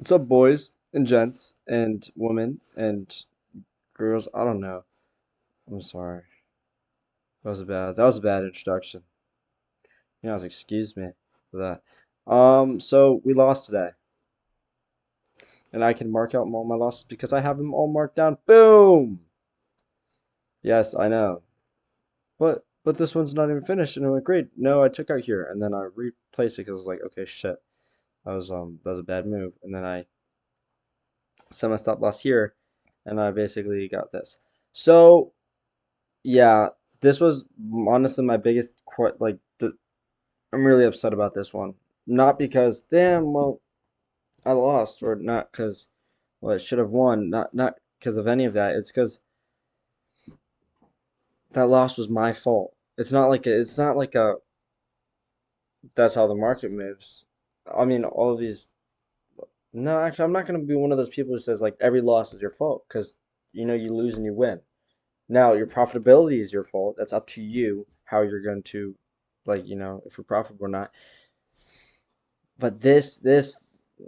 What's up, boys and gents and women and girls? I don't know. I'm sorry. That was a bad introduction. Excuse me for that. So we lost today, and I can mark out all my losses because I have them all marked down. Boom! Yes, I know. But this one's not even finished, and it went great. No, I took out here, and then I replaced it because I was like, okay, shit, that was a bad move, and then I set my stop loss here, and I basically got this. So yeah, this was honestly my biggest I'm really upset about this one. Not because damn, well, I lost or not because well, I should have won, not because of any of that. It's because that loss was my fault. It's not like a that's how the market moves. I mean, all of these no, actually I'm not going to be one of those people who says like every loss is your fault because you lose and you win. Now, your profitability is your fault. That's up to you how you're going to, if you're profitable or not. But this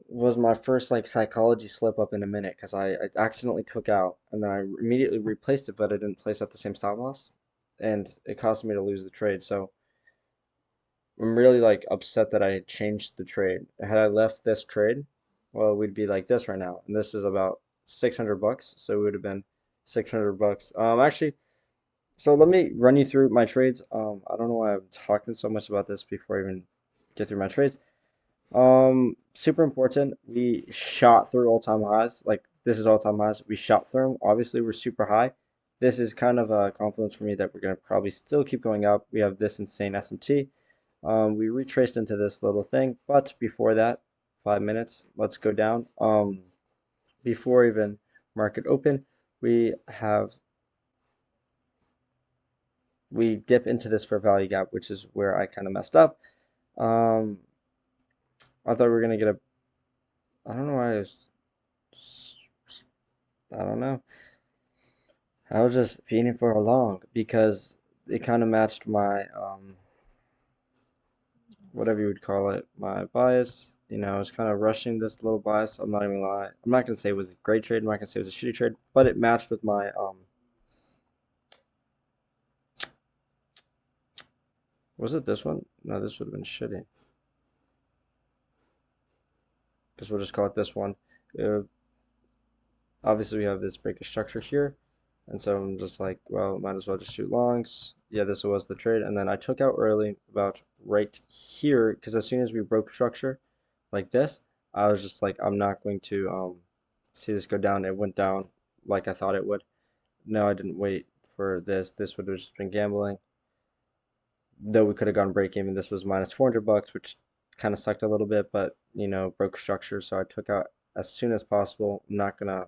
was my first like psychology slip up in a minute because I accidentally took out and then I immediately replaced it, but I didn't place at the same stop loss, and it caused me to lose the trade. So I'm really like upset that I had changed the trade. Had I left this trade, well, we'd be like this right now, and this is about 600 bucks, so it would have been 600 bucks. Actually. So let me run you through my trades. I don't know why I'm talking so much about this before I even get through my trades. Super important. We shot through all-time highs. Like this is all-time highs. We shot through them. Obviously, we're super high. This is kind of a confluence for me that we're gonna probably still keep going up. We have this insane SMT. We retraced into this little thing, but before that, 5 minutes. Let's go down. Before even market open, we have we dip into this fair value gap, which is where I kind of messed up. Um, I thought we were gonna get a. I don't know why I was. I don't know. I was just feeding for a long because it kind of matched my whatever you would call it, my bias. I was kind of rushing this little bias. I'm not even gonna lie. I'm not gonna say it was a great trade. I'm not gonna say it was a shitty trade, but it matched with my Was it this one? No, this would have been shitty. Because we'll just call it this one. Uh, Obviously, we have this break of structure here. And so I'm just like, well, might as well just shoot longs. Yeah, this was the trade. And then I took out early about right here because as soon as we broke structure like this, I was just like, I'm not going to see this go down. It went down like I thought it would. No, I didn't wait for this. This would have just been gambling. Though we could have gone break even. This was minus 400 bucks, which kind of sucked a little bit, but broke structure. So I took out as soon as possible. I'm not gonna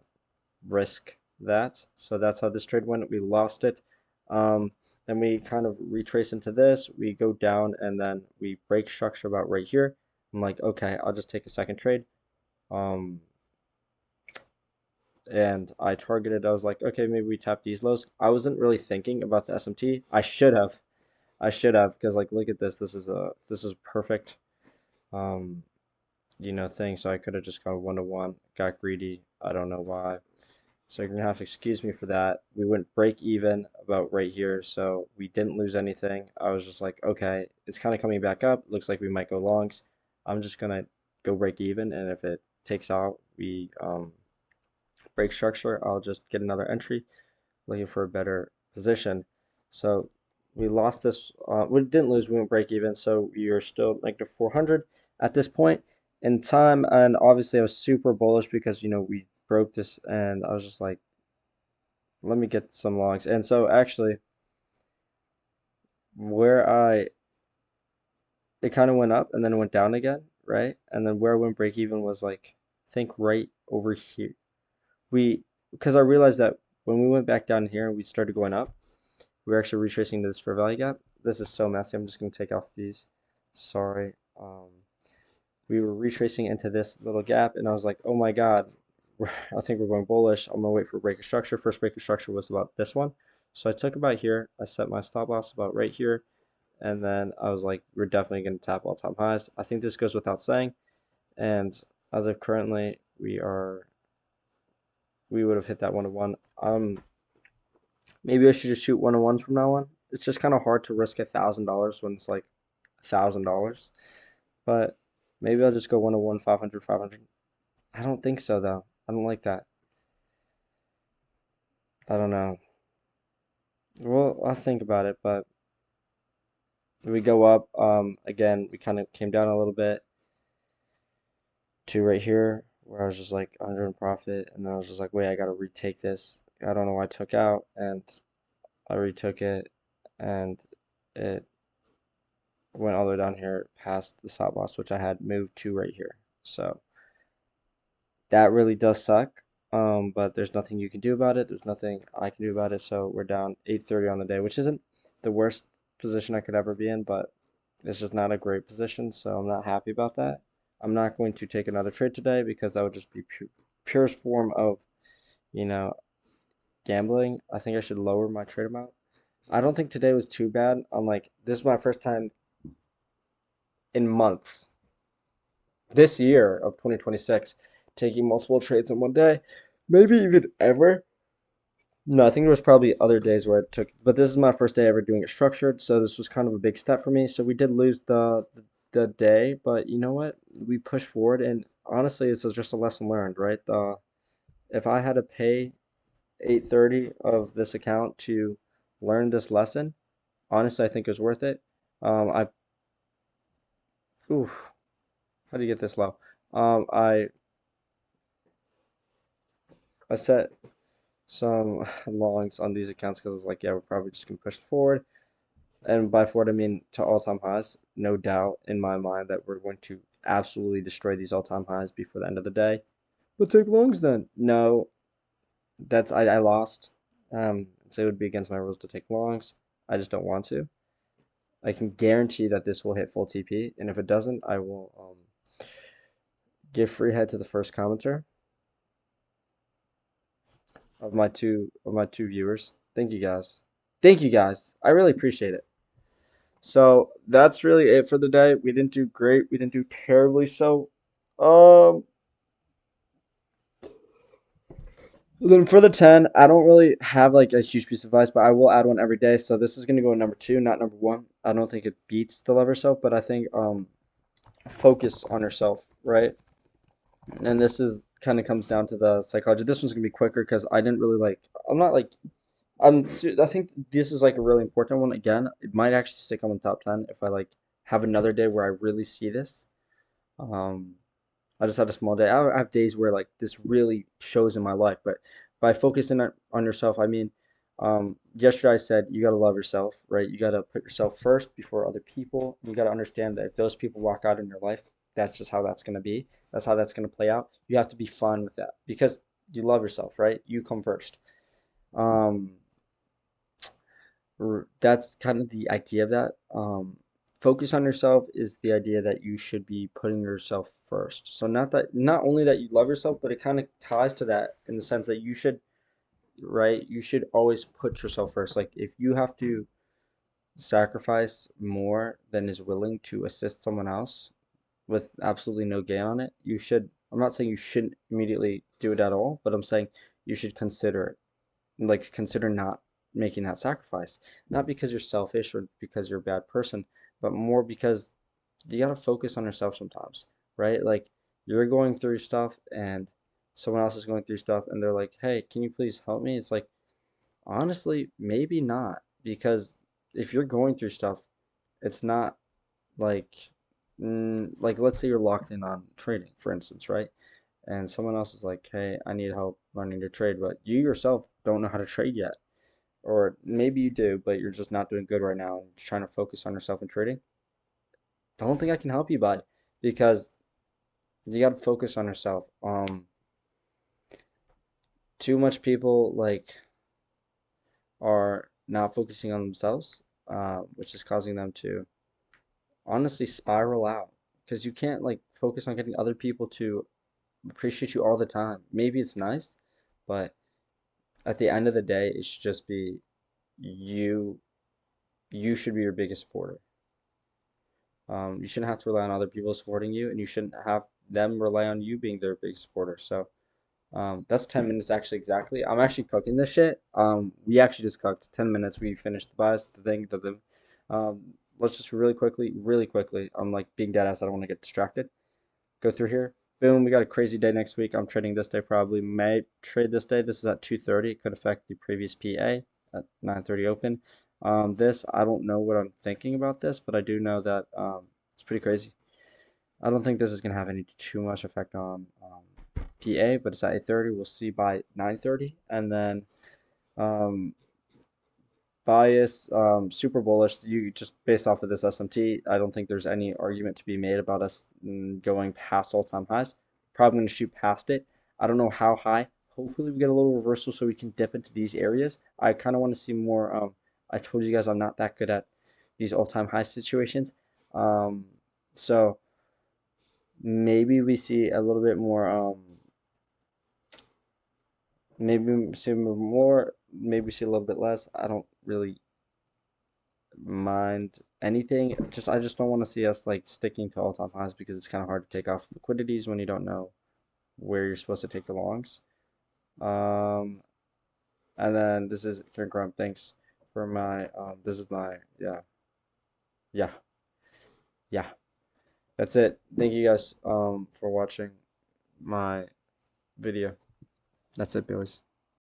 risk that. So that's how this trade went. We lost it. Um, then we kind of retrace into this. We go down and then we break structure about right here. I'm like, okay, I'll just take a second trade. Um, and I targeted, I was like, okay, maybe we tap these lows. I wasn't really thinking about the SMT. I should have. I should have, because like look at this. This is perfect um, thing. So I could have just gone 1-to-1, got greedy. I don't know why. So you're gonna have to excuse me for that. We went break even about right here, so we didn't lose anything. I was just like, okay, it's kind of coming back up. Looks like we might go longs. I'm just gonna go break even, and if it takes out, we break structure. I'll just get another entry, looking for a better position. So we lost this. We didn't lose. We went break even, so you're still negative 400 at this point in time. And obviously, I was super bullish because we broke this, and I was just like, let me get some logs. And so actually, where I it kind of went up and then it went down again, right? And then where I went break even was like, I think right over here. We Because I realized that when we went back down here and we started going up, we were actually retracing to this fair value gap. This is so messy. I'm just gonna take off these. Sorry. We were retracing into this little gap, and I was like, oh my God, I think we're going bullish. I'm gonna wait for break of structure. First break of structure was about this one. So I took about here. I set my stop loss about right here. And then I was like, we're definitely going to tap all time highs. I think this goes without saying. And as of currently, we would have hit that 101. Maybe I should just shoot 101s from now on. It's just kind of hard to risk $1,000 when it's like $1,000. But maybe I'll just go 101, 500, 500. I don't think so though. I don't like that. I don't know. Well, I'll think about it, but we go up. Again, we kind of came down a little bit to right here where I was just like 100 in profit, and then I was just like, wait, I gotta retake this. I don't know why I took out, and I retook it, and it went all the way down here past the stop loss, which I had moved to right here. So that really does suck. But there's nothing you can do about it. There's nothing I can do about it. So we're down 830 on the day, which isn't the worst position I could ever be in, but it's just not a great position. So I'm not happy about that. I'm not going to take another trade today because that would just be purest form of, you know, gambling. I think I should lower my trade amount. I don't think today was too bad. I'm like, this is my first time in months this year of 2026 taking multiple trades in one day, maybe even ever. No, I think there was probably other days where it took, but this is my first day ever doing it structured, so this was kind of a big step for me. So we did lose the day, but you know what? We pushed forward, and honestly, this is just a lesson learned, right? If I had to pay 830 of this account to learn this lesson, honestly, I think it was worth it. I oof, how do you get this low? Um, I I set some longs on these accounts because it's like, yeah, we're probably just gonna push forward. And by forward, I mean to all-time highs. No doubt in my mind that we're going to absolutely destroy these all-time highs before the end of the day. But take longs then. No, I lost. So it would be against my rules to take longs. I just don't want to. I can guarantee that this will hit full TP, and if it doesn't, I will give free head to the first commenter of my two viewers. Thank you guys. Thank you guys. I really appreciate it. So that's really it for the day. We didn't do great. We didn't do terribly so. Um, then for the 10, I don't really have like a huge piece of advice, but I will add one every day. So this is gonna go in number two, not number one. I don't think it beats the love yourself, but I think focus on yourself, right? And this is kind of comes down to the psychology. This one's gonna be quicker because I didn't really like. I'm not like I think this is like a really important one. Again, it might actually stick on the top 10 if I like have another day where I really see this. Um, I just had a small day. I have days where like this really shows in my life, but by focusing on yourself, I mean, yesterday I said you gotta love yourself, right? You gotta put yourself first before other people. You gotta understand that if those people walk out in your life, that's just how that's gonna be. That's how that's gonna play out. You have to be fine with that because you love yourself, right? You come first. Um, that's kind of the idea of that. Focus on yourself is the idea that you should be putting yourself first. So not only that you love yourself, but it kind of ties to that in the sense that you should, right? You should always put yourself first. Like if you have to sacrifice more than is willing to assist someone else with absolutely no gain on it, you should. I'm not saying you shouldn't immediately do it at all, but I'm saying you should consider it, like consider not making that sacrifice, not because you're selfish or because you're a bad person, but more because you got to focus on yourself sometimes, right? Like you're going through stuff and someone else is going through stuff and they're like, hey, can you please help me? It's like, honestly, maybe not, because if you're going through stuff, it's not like like let's say you're locked in on trading, for instance, right? And someone else is like, hey, I need help learning to trade, but you yourself don't know how to trade yet. Or maybe you do, but you're just not doing good right now and just trying to focus on yourself and trading. Don't think I can help you, bud, because you got to focus on yourself. Too much people like are not focusing on themselves, which is causing them to honestly spiral out. Because you can't like focus on getting other people to appreciate you all the time. Maybe it's nice, but at the end of the day, it should just be you. You should be your biggest supporter. You shouldn't have to rely on other people supporting you, and you shouldn't have them rely on you being their big supporter. So that's 10 minutes actually exactly. I'm actually cooking this shit. We actually just cooked 10 minutes. We finished the buys, the thing, the let's just really quickly. I'm like being dead ass. I don't want to get distracted. Go through here. Boom, we got a crazy day next week. I'm trading this day probably. May trade this day. This is at 2:30. It could affect the previous PA at 9:30 open. This, I don't know what I'm thinking about this, but I do know that it's pretty crazy. I don't think this is going to have any too much effect on PA, but it's at 8:30. We'll see by 9:30. And then um, bias, super bullish. You just based off of this SMT, I don't think there's any argument to be made about us going past all-time highs. Probably going to shoot past it. I don't know how high. Hopefully we get a little reversal so we can dip into these areas. I kind of want to see more. I told you guys I'm not that good at these all-time high situations. Um, so maybe we see a little bit more. Maybe we see more. Maybe we see a little bit less. I don't really mind anything. I just don't want to see us like sticking to all-time highs because it's kind of hard to take off liquidities when you don't know where you're supposed to take the longs. Um, and then this is Karen Crump. Thanks for my this is my yeah yeah. That's it. Thank you guys for watching my video. That's it, boys.